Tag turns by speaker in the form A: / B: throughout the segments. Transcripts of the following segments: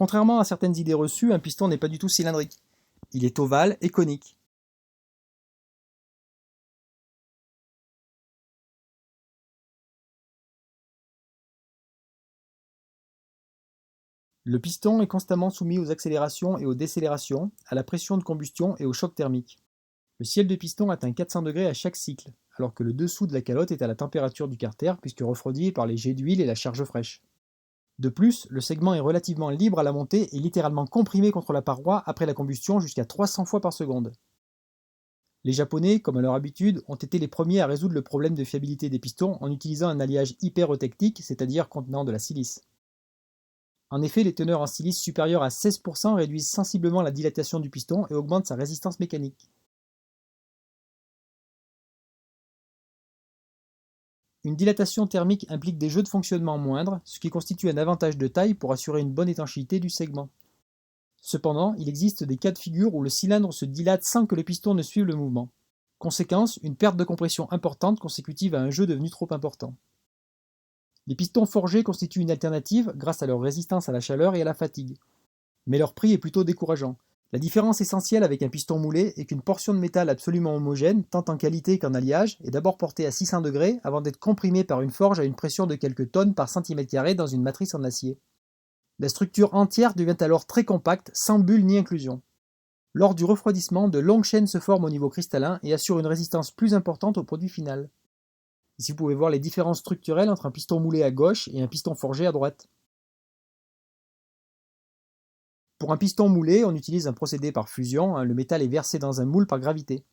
A: Contrairement à certaines idées reçues, un piston n'est pas du tout cylindrique. Il est ovale et conique. Le piston est constamment soumis aux accélérations et aux décélérations, à la pression de combustion et au choc thermique. Le ciel de piston atteint 400 degrés à chaque cycle, alors que le dessous de la calotte est à la température du carter puisque refroidi par les jets d'huile et la charge fraîche. De plus, le segment est relativement libre à la montée et littéralement comprimé contre la paroi après la combustion jusqu'à 300 fois par seconde. Les Japonais, comme à leur habitude, ont été les premiers à résoudre le problème de fiabilité des pistons en utilisant un alliage hyperotectique, c'est-à-dire contenant de la silice. En effet, les teneurs en silice supérieures à 16% réduisent sensiblement la dilatation du piston et augmentent sa résistance mécanique. Une dilatation thermique implique des jeux de fonctionnement moindres, ce qui constitue un avantage de taille pour assurer une bonne étanchéité du segment. Cependant, il existe des cas de figure où le cylindre se dilate sans que le piston ne suive le mouvement. Conséquence, une perte de compression importante consécutive à un jeu devenu trop important. Les pistons forgés constituent une alternative grâce à leur résistance à la chaleur et à la fatigue. Mais leur prix est plutôt décourageant. La différence essentielle avec un piston moulé est qu'une portion de métal absolument homogène, tant en qualité qu'en alliage, est d'abord portée à 600 degrés avant d'être comprimée par une forge à une pression de quelques tonnes par centimètre carré dans une matrice en acier. La structure entière devient alors très compacte, sans bulle ni inclusion. Lors du refroidissement, de longues chaînes se forment au niveau cristallin et assurent une résistance plus importante au produit final. Ici vous pouvez voir les différences structurelles entre un piston moulé à gauche et un piston forgé à droite. Pour un piston moulé, on utilise un procédé par fusion, le métal est versé dans un moule par gravité.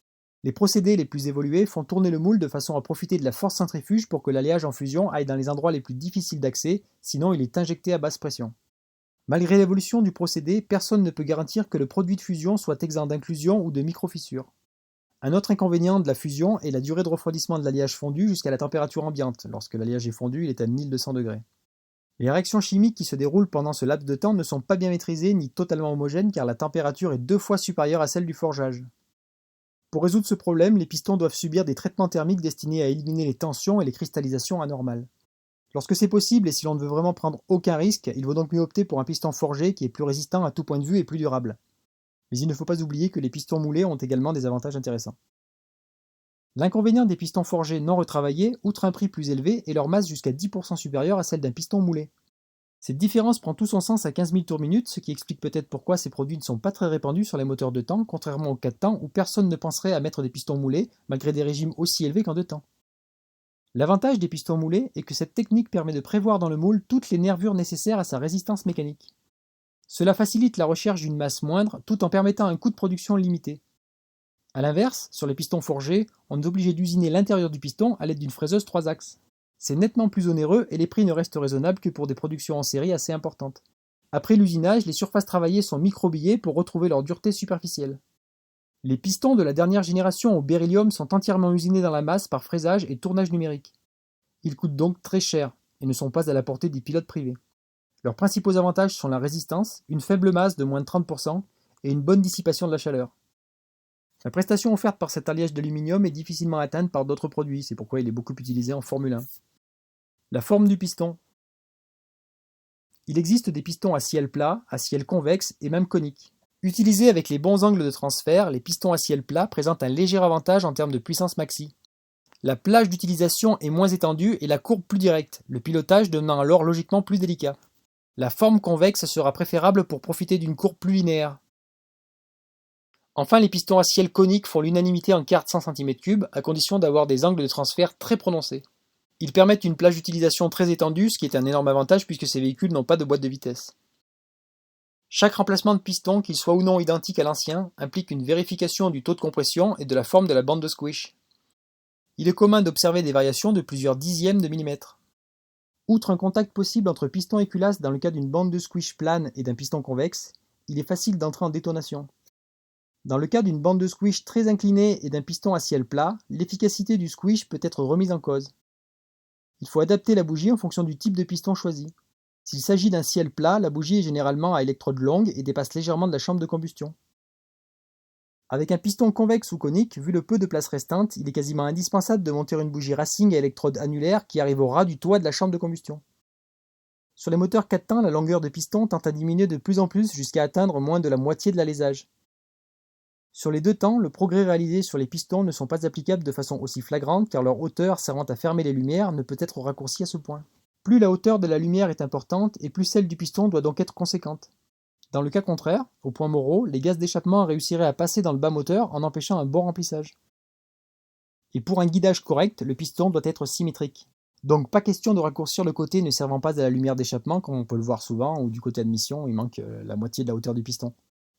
A: Les procédés les plus évolués font tourner le moule de façon à profiter de la force centrifuge pour que l'alliage en fusion aille dans les endroits les plus difficiles d'accès, sinon il est injecté à basse pression. Malgré l'évolution du procédé, personne ne peut garantir que le produit de fusion soit exempt d'inclusion ou de micro-fissures. Un autre inconvénient de la fusion est la durée de refroidissement de l'alliage fondu jusqu'à la température ambiante. Lorsque l'alliage est fondu, il est à 1200 degrés. Les réactions chimiques qui se déroulent pendant ce laps de temps ne sont pas bien maîtrisées ni totalement homogènes car la température est 2 fois supérieure à celle du forgeage. Pour résoudre ce problème, les pistons doivent subir des traitements thermiques destinés à éliminer les tensions et les cristallisations anormales. Lorsque c'est possible et si l'on ne veut vraiment prendre aucun risque, il vaut donc mieux opter pour un piston forgé qui est plus résistant à tout point de vue et plus durable. Mais il ne faut pas oublier que les pistons moulés ont également des avantages intéressants. L'inconvénient des pistons forgés non retravaillés, outre un prix plus élevé, est leur masse jusqu'à 10% supérieure à celle d'un piston moulé. Cette différence prend tout son sens à 15 000 tours minute, ce qui explique peut-être pourquoi ces produits ne sont pas très répandus sur les moteurs de temps, contrairement aux 4 temps où personne ne penserait à mettre des pistons moulés, malgré des régimes aussi élevés qu'en 2 temps. L'avantage des pistons moulés est que cette technique permet de prévoir dans le moule toutes les nervures nécessaires à sa résistance mécanique. Cela facilite la recherche d'une masse moindre tout en permettant un coût de production limité. A l'inverse, sur les pistons forgés, on est obligé d'usiner l'intérieur du piston à l'aide d'une fraiseuse 3 axes. C'est nettement plus onéreux et les prix ne restent raisonnables que pour des productions en série assez importantes. Après l'usinage, les surfaces travaillées sont microbillées pour retrouver leur dureté superficielle. Les pistons de la dernière génération au beryllium sont entièrement usinés dans la masse par fraisage et tournage numérique. Ils coûtent donc très cher et ne sont pas à la portée des pilotes privés. Leurs principaux avantages sont la résistance, une faible masse de moins de 30% et une bonne dissipation de la chaleur. La prestation offerte par cet alliage d'aluminium est difficilement atteinte par d'autres produits, c'est pourquoi il est beaucoup utilisé en Formule 1. La forme du piston. Il existe des pistons à ciel plat, à ciel convexe et même conique. Utilisés avec les bons angles de transfert, les pistons à ciel plat présentent un léger avantage en termes de puissance maxi. La plage d'utilisation est moins étendue et la courbe plus directe, le pilotage devenant alors logiquement plus délicat. La forme convexe sera préférable pour profiter d'une courbe plus linéaire. Enfin, les pistons à ciel conique font l'unanimité en quart de 100 cm3, à condition d'avoir des angles de transfert très prononcés. Ils permettent une plage d'utilisation très étendue, ce qui est un énorme avantage puisque ces véhicules n'ont pas de boîte de vitesse. Chaque remplacement de piston, qu'il soit ou non identique à l'ancien, implique une vérification du taux de compression et de la forme de la bande de squish. Il est commun d'observer des variations de plusieurs dixièmes de millimètre. Outre un contact possible entre piston et culasse dans le cas d'une bande de squish plane et d'un piston convexe, il est facile d'entrer en détonation. Dans le cas d'une bande de squish très inclinée et d'un piston à ciel plat, l'efficacité du squish peut être remise en cause. Il faut adapter la bougie en fonction du type de piston choisi. S'il s'agit d'un ciel plat, la bougie est généralement à électrode longue et dépasse légèrement de la chambre de combustion. Avec un piston convexe ou conique, vu le peu de place restante, il est quasiment indispensable de monter une bougie racing à électrode annulaire qui arrive au ras du toit de la chambre de combustion. Sur les moteurs 4 temps, la longueur de piston tend à diminuer de plus en plus jusqu'à atteindre moins de la moitié de l'alésage. Sur les 2 temps, le progrès réalisé sur les pistons ne sont pas applicables de façon aussi flagrante car leur hauteur servant à fermer les lumières ne peut être raccourcie à ce point. Plus la hauteur de la lumière est importante et plus celle du piston doit donc être conséquente. Dans le cas contraire, au point Moreau, les gaz d'échappement réussiraient à passer dans le bas moteur en empêchant un bon remplissage. Et pour un guidage correct, le piston doit être symétrique. Donc pas question de raccourcir le côté ne servant pas à la lumière d'échappement comme on peut le voir souvent, ou du côté admission, il manque la moitié de la hauteur du piston.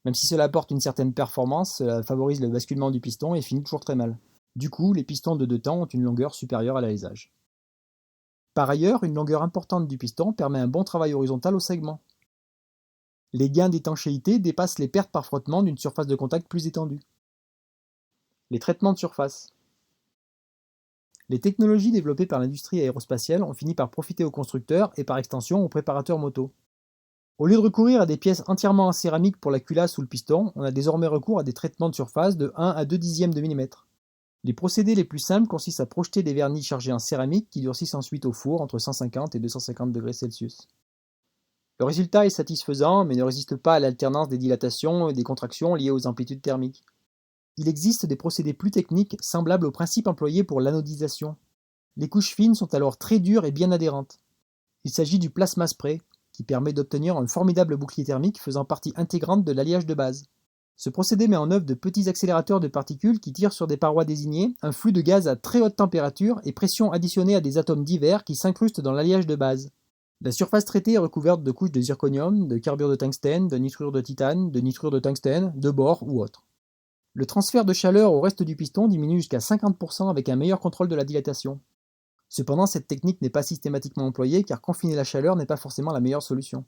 A: Même si cela apporte une certaine performance, cela favorise le basculement du piston et finit toujours très mal. Du coup, les pistons de 2 temps ont une longueur supérieure à l'alésage. Par ailleurs, une longueur importante du piston permet un bon travail horizontal au segment. Les gains d'étanchéité dépassent les pertes par frottement d'une surface de contact plus étendue. Les traitements de surface. Les technologies développées par l'industrie aérospatiale ont fini par profiter aux constructeurs et par extension aux préparateurs moto. Au lieu de recourir à des pièces entièrement en céramique pour la culasse ou le piston, on a désormais recours à des traitements de surface de 1 à 2 dixièmes de millimètre. Les procédés les plus simples consistent à projeter des vernis chargés en céramique qui durcissent ensuite au four entre 150 et 250 degrés Celsius. Le résultat est satisfaisant mais ne résiste pas à l'alternance des dilatations et des contractions liées aux amplitudes thermiques. Il existe des procédés plus techniques semblables au principe employé pour l'anodisation. Les couches fines sont alors très dures et bien adhérentes. Il s'agit du plasma spray, qui permet d'obtenir un formidable bouclier thermique faisant partie intégrante de l'alliage de base. Ce procédé met en œuvre de petits accélérateurs de particules qui tirent sur des parois désignées un flux de gaz à très haute température et pression additionné à des atomes divers qui s'incrustent dans l'alliage de base. La surface traitée est recouverte de couches de zirconium, de carbure de tungstène, de nitrure de titane, de nitrure de tungstène, de bore ou autre. Le transfert de chaleur au reste du piston diminue jusqu'à 50% avec un meilleur contrôle de la dilatation. Cependant, cette technique n'est pas systématiquement employée car confiner la chaleur n'est pas forcément la meilleure solution.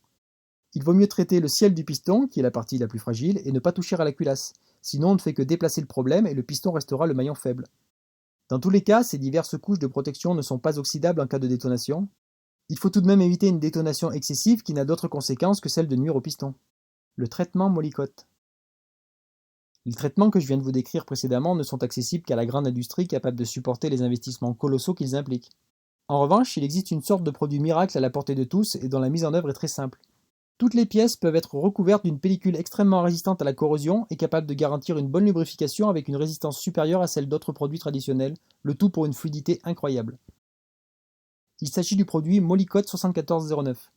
A: Il vaut mieux traiter le ciel du piston, qui est la partie la plus fragile, et ne pas toucher à la culasse, sinon on ne fait que déplacer le problème et le piston restera le maillon faible. Dans tous les cas, ces diverses couches de protection ne sont pas oxydables en cas de détonation. Il faut tout de même éviter une détonation excessive qui n'a d'autre conséquence que celle de nuire au piston. Le traitement Mollicotte. Les traitements que je viens de vous décrire précédemment ne sont accessibles qu'à la grande industrie capable de supporter les investissements colossaux qu'ils impliquent. En revanche, il existe une sorte de produit miracle à la portée de tous et dont la mise en œuvre est très simple. Toutes les pièces peuvent être recouvertes d'une pellicule extrêmement résistante à la corrosion et capable de garantir une bonne lubrification avec une résistance supérieure à celle d'autres produits traditionnels, le tout pour une fluidité incroyable. Il s'agit du produit Mollicotte 7409.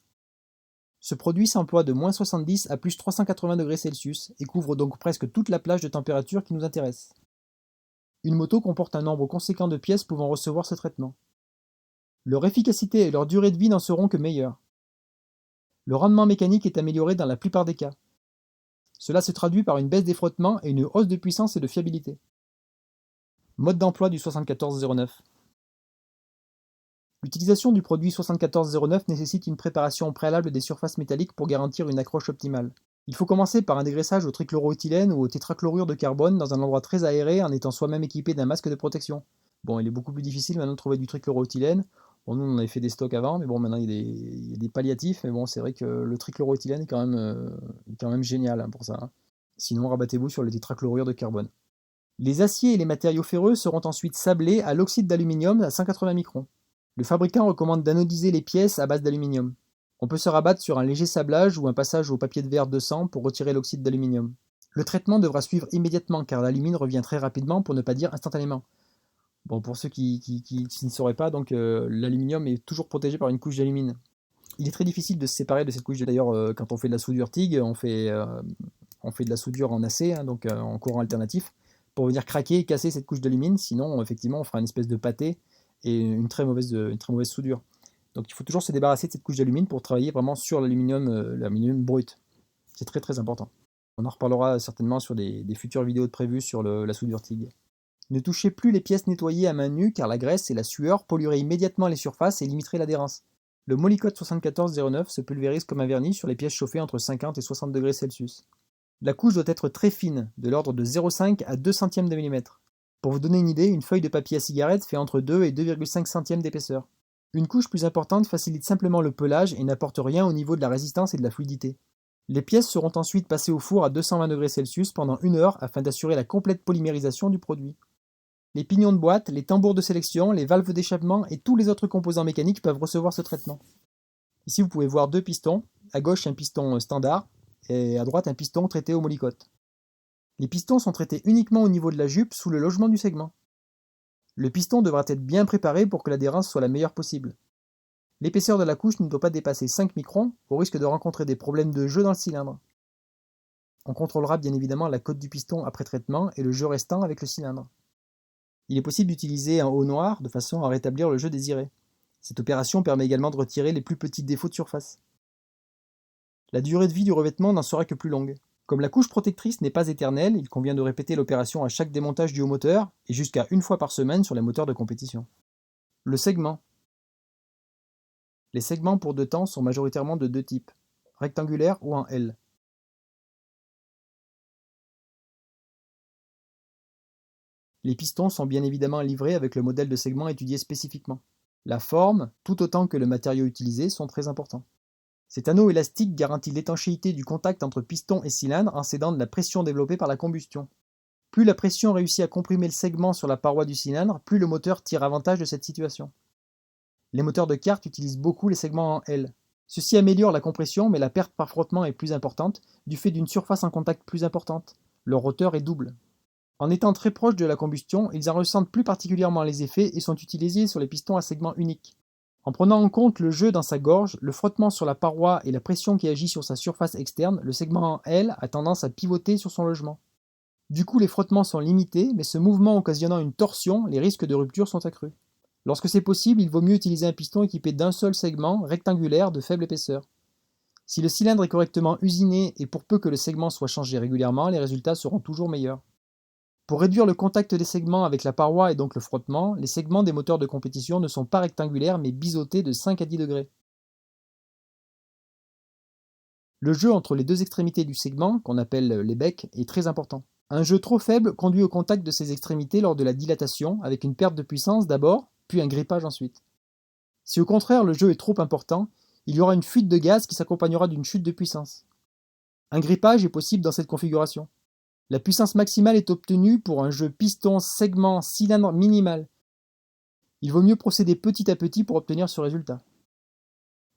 A: Ce produit s'emploie de moins 70 à plus 380 degrés Celsius et couvre donc presque toute la plage de température qui nous intéresse. Une moto comporte un nombre conséquent de pièces pouvant recevoir ce traitement. Leur efficacité et leur durée de vie n'en seront que meilleures. Le rendement mécanique est amélioré dans la plupart des cas. Cela se traduit par une baisse des frottements et une hausse de puissance et de fiabilité. Mode d'emploi du 7409. L'utilisation du produit 7409 nécessite une préparation préalable des surfaces métalliques pour garantir une accroche optimale. Il faut commencer par un dégraissage au trichloroéthylène ou au tétrachlorure de carbone dans un endroit très aéré en étant soi-même équipé d'un masque de protection. Bon, il est beaucoup plus difficile maintenant de trouver du trichloroéthylène. Bon, nous on avait fait des stocks avant, mais bon, maintenant il y a des palliatifs, mais bon, c'est vrai que le trichloroéthylène est quand même génial pour ça. Sinon, rabattez-vous sur le tétrachlorure de carbone. Les aciers et les matériaux ferreux seront ensuite sablés à l'oxyde d'aluminium à 180 microns. Le fabricant recommande d'anodiser les pièces à base d'aluminium. On peut se rabattre sur un léger sablage ou un passage au papier de verre 200 pour retirer l'oxyde d'aluminium. Le traitement devra suivre immédiatement car l'alumine revient très rapidement pour ne pas dire instantanément. Bon, pour ceux qui ne sauraient pas, donc l'aluminium est toujours protégé par une couche d'alumine. Il est très difficile de se séparer de cette couche. D'ailleurs, quand on fait de la soudure TIG, on fait de la soudure en AC, donc en courant alternatif, pour venir craquer et casser cette couche d'alumine. Sinon, effectivement, on fera une espèce de pâté et une très mauvaise soudure. Donc il faut toujours se débarrasser de cette couche d'alumine pour travailler vraiment sur l'aluminium brut. C'est très très important. On en reparlera certainement sur des futures vidéos prévues sur la soudure TIG. Ne touchez plus les pièces nettoyées à main nue car la graisse et la sueur pollueraient immédiatement les surfaces et limiteraient l'adhérence. Le Mollicotte 7409 se pulvérise comme un vernis sur les pièces chauffées entre 50 et 60 degrés Celsius. La couche doit être très fine, de l'ordre de 0,5 à 2 centièmes de millimètre. Pour vous donner une idée, une feuille de papier à cigarette fait entre 2 et 2,5 centièmes d'épaisseur. Une couche plus importante facilite simplement le pelage et n'apporte rien au niveau de la résistance et de la fluidité. Les pièces seront ensuite passées au four à 220 degrés Celsius pendant 1 heure afin d'assurer la complète polymérisation du produit. Les pignons de boîte, les tambours de sélection, les valves d'échappement et tous les autres composants mécaniques peuvent recevoir ce traitement. Ici, vous pouvez voir deux pistons. À gauche, un piston standard et à droite, un piston traité au molycote. Les pistons sont traités uniquement au niveau de la jupe sous le logement du segment. Le piston devra être bien préparé pour que l'adhérence soit la meilleure possible. L'épaisseur de la couche ne doit pas dépasser 5 microns au risque de rencontrer des problèmes de jeu dans le cylindre. On contrôlera bien évidemment la cote du piston après traitement et le jeu restant avec le cylindre. Il est possible d'utiliser un haut noir de façon à rétablir le jeu désiré. Cette opération permet également de retirer les plus petits défauts de surface. La durée de vie du revêtement n'en sera que plus longue. Comme la couche protectrice n'est pas éternelle, il convient de répéter l'opération à chaque démontage du haut moteur et jusqu'à une fois par semaine sur les moteurs de compétition. Le segment. Les segments pour deux temps sont majoritairement de deux types, rectangulaire ou en L. Les pistons sont bien évidemment livrés avec le modèle de segment étudié spécifiquement. La forme, tout autant que le matériau utilisé, sont très importants. Cet anneau élastique garantit l'étanchéité du contact entre piston et cylindre en s'aidant de la pression développée par la combustion. Plus la pression réussit à comprimer le segment sur la paroi du cylindre, plus le moteur tire avantage de cette situation. Les moteurs de kart utilisent beaucoup les segments en L. Ceci améliore la compression, mais la perte par frottement est plus importante du fait d'une surface en contact plus importante. Leur roteur est double. En étant très proche de la combustion, ils en ressentent plus particulièrement les effets et sont utilisés sur les pistons à segment unique. En prenant en compte le jeu dans sa gorge, le frottement sur la paroi et la pression qui agit sur sa surface externe, le segment en L a tendance à pivoter sur son logement. Du coup, les frottements sont limités, mais ce mouvement occasionnant une torsion, les risques de rupture sont accrus. Lorsque c'est possible, il vaut mieux utiliser un piston équipé d'un seul segment, rectangulaire, de faible épaisseur. Si le cylindre est correctement usiné et pour peu que le segment soit changé régulièrement, les résultats seront toujours meilleurs. Pour réduire le contact des segments avec la paroi et donc le frottement, les segments des moteurs de compétition ne sont pas rectangulaires mais biseautés de 5 à 10 degrés. Le jeu entre les deux extrémités du segment, qu'on appelle les becs, est très important. Un jeu trop faible conduit au contact de ces extrémités lors de la dilatation, avec une perte de puissance d'abord, puis un grippage ensuite. Si au contraire le jeu est trop important, il y aura une fuite de gaz qui s'accompagnera d'une chute de puissance. Un grippage est possible dans cette configuration. La puissance maximale est obtenue pour un jeu piston-segment-cylindre minimal. Il vaut mieux procéder petit à petit pour obtenir ce résultat.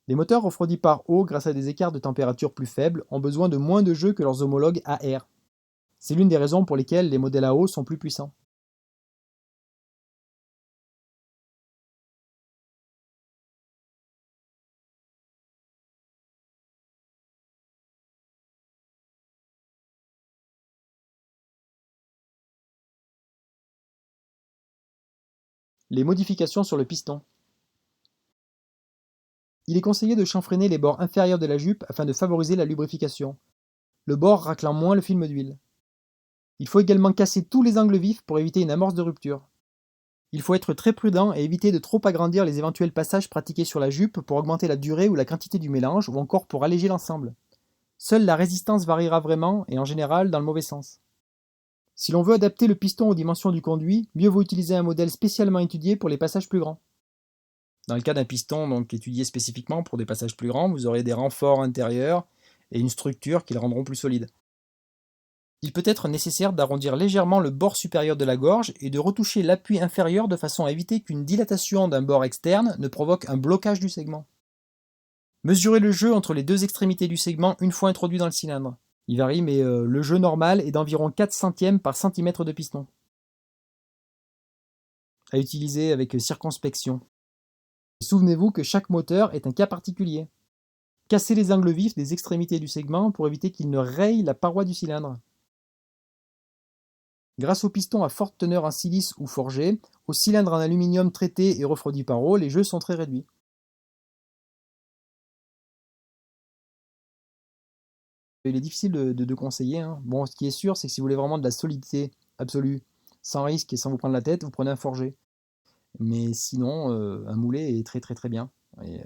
A: Les moteurs refroidis par eau grâce à des écarts de température plus faibles ont besoin de moins de jeu que leurs homologues à air. C'est l'une des raisons pour lesquelles les modèles à eau sont plus puissants. Les modifications sur le piston. Il est conseillé de chanfreiner les bords inférieurs de la jupe afin de favoriser la lubrification, le bord raclant moins le film d'huile. Il faut également casser tous les angles vifs pour éviter une amorce de rupture. Il faut être très prudent et éviter de trop agrandir les éventuels passages pratiqués sur la jupe pour augmenter la durée ou la quantité du mélange ou encore pour alléger l'ensemble. Seule la résistance variera vraiment et en général dans le mauvais sens. Si l'on veut adapter le piston aux dimensions du conduit, mieux vaut utiliser un modèle spécialement étudié pour les passages plus grands. Dans le cas d'un piston donc étudié spécifiquement pour des passages plus grands, vous aurez des renforts intérieurs et une structure qui le rendront plus solide. Il peut être nécessaire d'arrondir légèrement le bord supérieur de la gorge et de retoucher l'appui inférieur de façon à éviter qu'une dilatation d'un bord externe ne provoque un blocage du segment. Mesurez le jeu entre les deux extrémités du segment une fois introduit dans le cylindre. Il varie, mais le jeu normal est d'environ 4 centièmes par centimètre de piston. À utiliser avec circonspection. Souvenez-vous que chaque moteur est un cas particulier. Cassez les angles vifs des extrémités du segment pour éviter qu'ils ne rayent la paroi du cylindre. Grâce aux pistons à forte teneur en silice ou forgé, aux cylindres en aluminium traité et refroidi par eau, les jeux sont très réduits. Il est difficile de conseiller. Bon, ce qui est sûr, c'est que si vous voulez vraiment de la solidité absolue, sans risque et sans vous prendre la tête, vous prenez un forgé. Mais sinon, un moulet est très très très bien. Et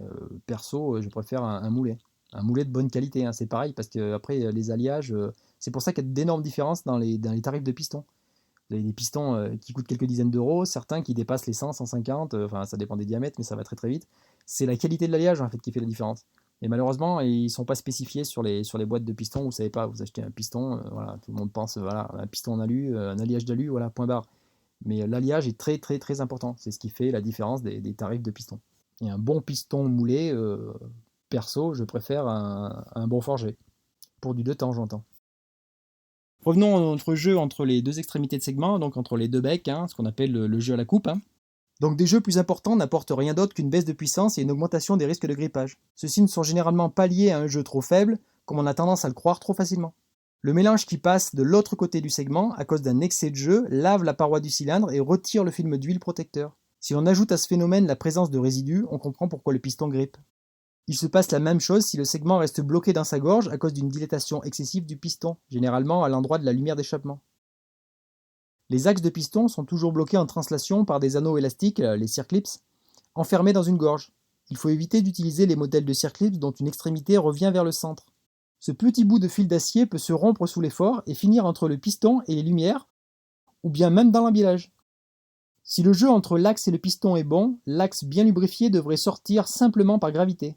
A: perso, je préfère un moulet. Un moulet de bonne qualité, c'est pareil, parce que après les alliages, c'est pour ça qu'il y a d'énormes différences dans les tarifs de pistons. Vous avez des pistons qui coûtent quelques dizaines d'euros, certains qui dépassent les 100, 150, enfin ça dépend des diamètres, mais ça va très très vite. C'est la qualité de l'alliage en fait qui fait la différence. Et malheureusement, ils ne sont pas spécifiés sur les boîtes de pistons. Vous ne savez pas, vous achetez un piston, voilà, tout le monde pense, voilà, un piston en alu, un alliage d'alu, voilà, point barre. Mais l'alliage est très très très important. C'est ce qui fait la différence des tarifs de piston. Et un bon piston moulé, Perso, je préfère un bon forgé. Pour du 2 temps, j'entends. Revenons à notre jeu entre les deux extrémités de segment, donc entre les deux becs, ce qu'on appelle le jeu à la coupe. Donc des jeux plus importants n'apportent rien d'autre qu'une baisse de puissance et une augmentation des risques de grippage. Ceux-ci ne sont généralement pas liés à un jeu trop faible, comme on a tendance à le croire trop facilement. Le mélange qui passe de l'autre côté du segment, à cause d'un excès de jeu, lave la paroi du cylindre et retire le film d'huile protecteur. Si l'on ajoute à ce phénomène la présence de résidus, on comprend pourquoi le piston grippe. Il se passe la même chose si le segment reste bloqué dans sa gorge à cause d'une dilatation excessive du piston, généralement à l'endroit de la lumière d'échappement. Les axes de piston sont toujours bloqués en translation par des anneaux élastiques, les circlips, enfermés dans une gorge. Il faut éviter d'utiliser les modèles de circlips dont une extrémité revient vers le centre. Ce petit bout de fil d'acier peut se rompre sous l'effort et finir entre le piston et les lumières, ou bien même dans l'emballage. Si le jeu entre l'axe et le piston est bon, l'axe bien lubrifié devrait sortir simplement par gravité.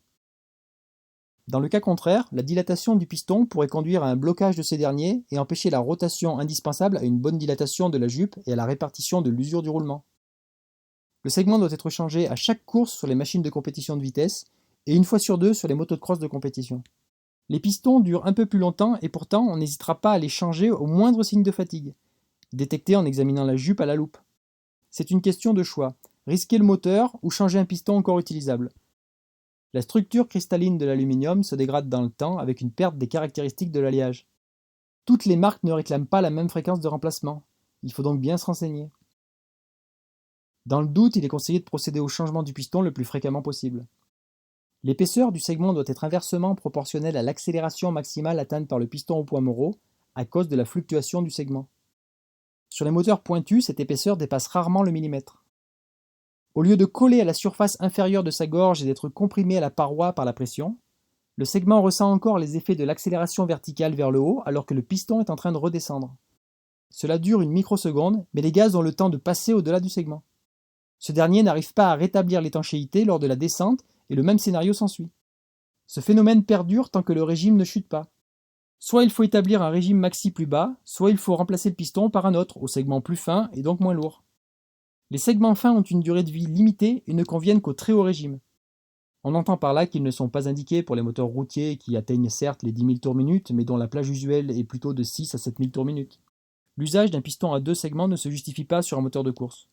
A: Dans le cas contraire, la dilatation du piston pourrait conduire à un blocage de ces derniers et empêcher la rotation indispensable à une bonne dilatation de la jupe et à la répartition de l'usure du roulement. Le segment doit être changé à chaque course sur les machines de compétition de vitesse et une fois sur deux sur les motos de cross de compétition. Les pistons durent un peu plus longtemps et pourtant on n'hésitera pas à les changer au moindre signe de fatigue, détecté en examinant la jupe à la loupe. C'est une question de choix, risquer le moteur ou changer un piston encore utilisable. La structure cristalline de l'aluminium se dégrade dans le temps avec une perte des caractéristiques de l'alliage. Toutes les marques ne réclament pas la même fréquence de remplacement. Il faut donc bien se renseigner. Dans le doute, il est conseillé de procéder au changement du piston le plus fréquemment possible. L'épaisseur du segment doit être inversement proportionnelle à l'accélération maximale atteinte par le piston au point Morot à cause de la fluctuation du segment. Sur les moteurs pointus, cette épaisseur dépasse rarement le millimètre. Au lieu de coller à la surface inférieure de sa gorge et d'être comprimé à la paroi par la pression, le segment ressent encore les effets de l'accélération verticale vers le haut alors que le piston est en train de redescendre. Cela dure une microseconde, mais les gaz ont le temps de passer au-delà du segment. Ce dernier n'arrive pas à rétablir l'étanchéité lors de la descente et le même scénario s'ensuit. Ce phénomène perdure tant que le régime ne chute pas. Soit il faut établir un régime maxi plus bas, soit il faut remplacer le piston par un autre, au segment plus fin et donc moins lourd. Les segments fins ont une durée de vie limitée et ne conviennent qu'au très haut régime. On entend par là qu'ils ne sont pas indiqués pour les moteurs routiers qui atteignent certes les 10 000 tours minute, mais dont la plage usuelle est plutôt de 6 à 7 000 tours minute. L'usage d'un piston à 2 segments ne se justifie pas sur un moteur de course.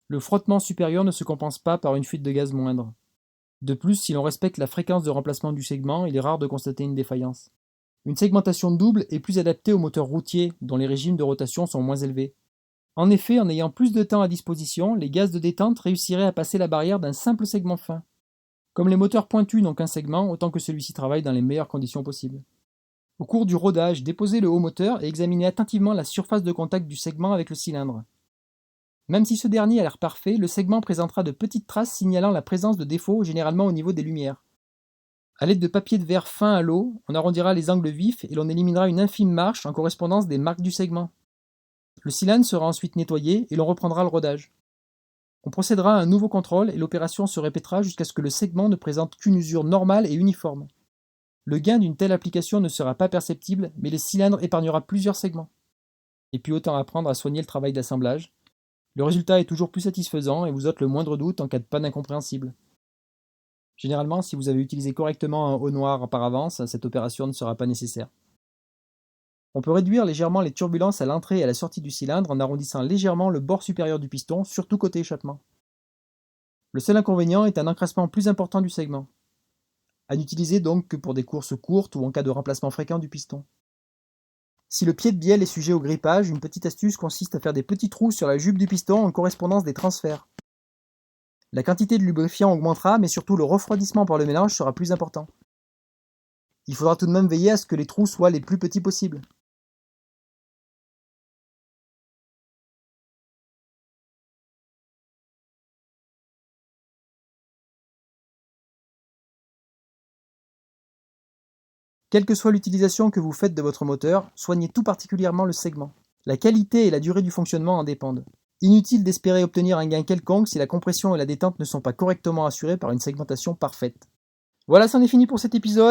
A: Le frottement supérieur ne se compense pas par une fuite de gaz moindre. De plus, si l'on respecte la fréquence de remplacement du segment, il est rare de constater une défaillance. Une segmentation double est plus adaptée aux moteurs routiers, dont les régimes de rotation sont moins élevés. En effet, en ayant plus de temps à disposition, les gaz de détente réussiraient à passer la barrière d'un simple segment fin. Comme les moteurs pointus n'ont qu'un segment, autant que celui-ci travaille dans les meilleures conditions possibles. Au cours du rodage, déposez le haut moteur et examinez attentivement la surface de contact du segment avec le cylindre. Même si ce dernier a l'air parfait, le segment présentera de petites traces signalant la présence de défauts, généralement au niveau des lumières. À l'aide de papier de verre fin à l'eau, on arrondira les angles vifs et l'on éliminera une infime marche en correspondance des marques du segment. Le cylindre sera ensuite nettoyé et l'on reprendra le rodage. On procédera à un nouveau contrôle et l'opération se répétera jusqu'à ce que le segment ne présente qu'une usure normale et uniforme. Le gain d'une telle application ne sera pas perceptible, mais le cylindre épargnera plusieurs segments. Et puis autant apprendre à soigner le travail d'assemblage. Le résultat est toujours plus satisfaisant et vous ôte le moindre doute en cas de panne incompréhensible. Généralement, si vous avez utilisé correctement un haut noir par avance, cette opération ne sera pas nécessaire. On peut réduire légèrement les turbulences à l'entrée et à la sortie du cylindre en arrondissant légèrement le bord supérieur du piston, surtout côté échappement. Le seul inconvénient est un encrassement plus important du segment. À n'utiliser donc que pour des courses courtes ou en cas de remplacement fréquent du piston. Si le pied de bielle est sujet au grippage, une petite astuce consiste à faire des petits trous sur la jupe du piston en correspondance des transferts. La quantité de lubrifiant augmentera, mais surtout le refroidissement par le mélange sera plus important. Il faudra tout de même veiller à ce que les trous soient les plus petits possibles. Quelle que soit l'utilisation que vous faites de votre moteur, soignez tout particulièrement le segment. La qualité et la durée du fonctionnement en dépendent. Inutile d'espérer obtenir un gain quelconque si la compression et la détente ne sont pas correctement assurées par une segmentation parfaite. Voilà, c'en est fini pour cet épisode.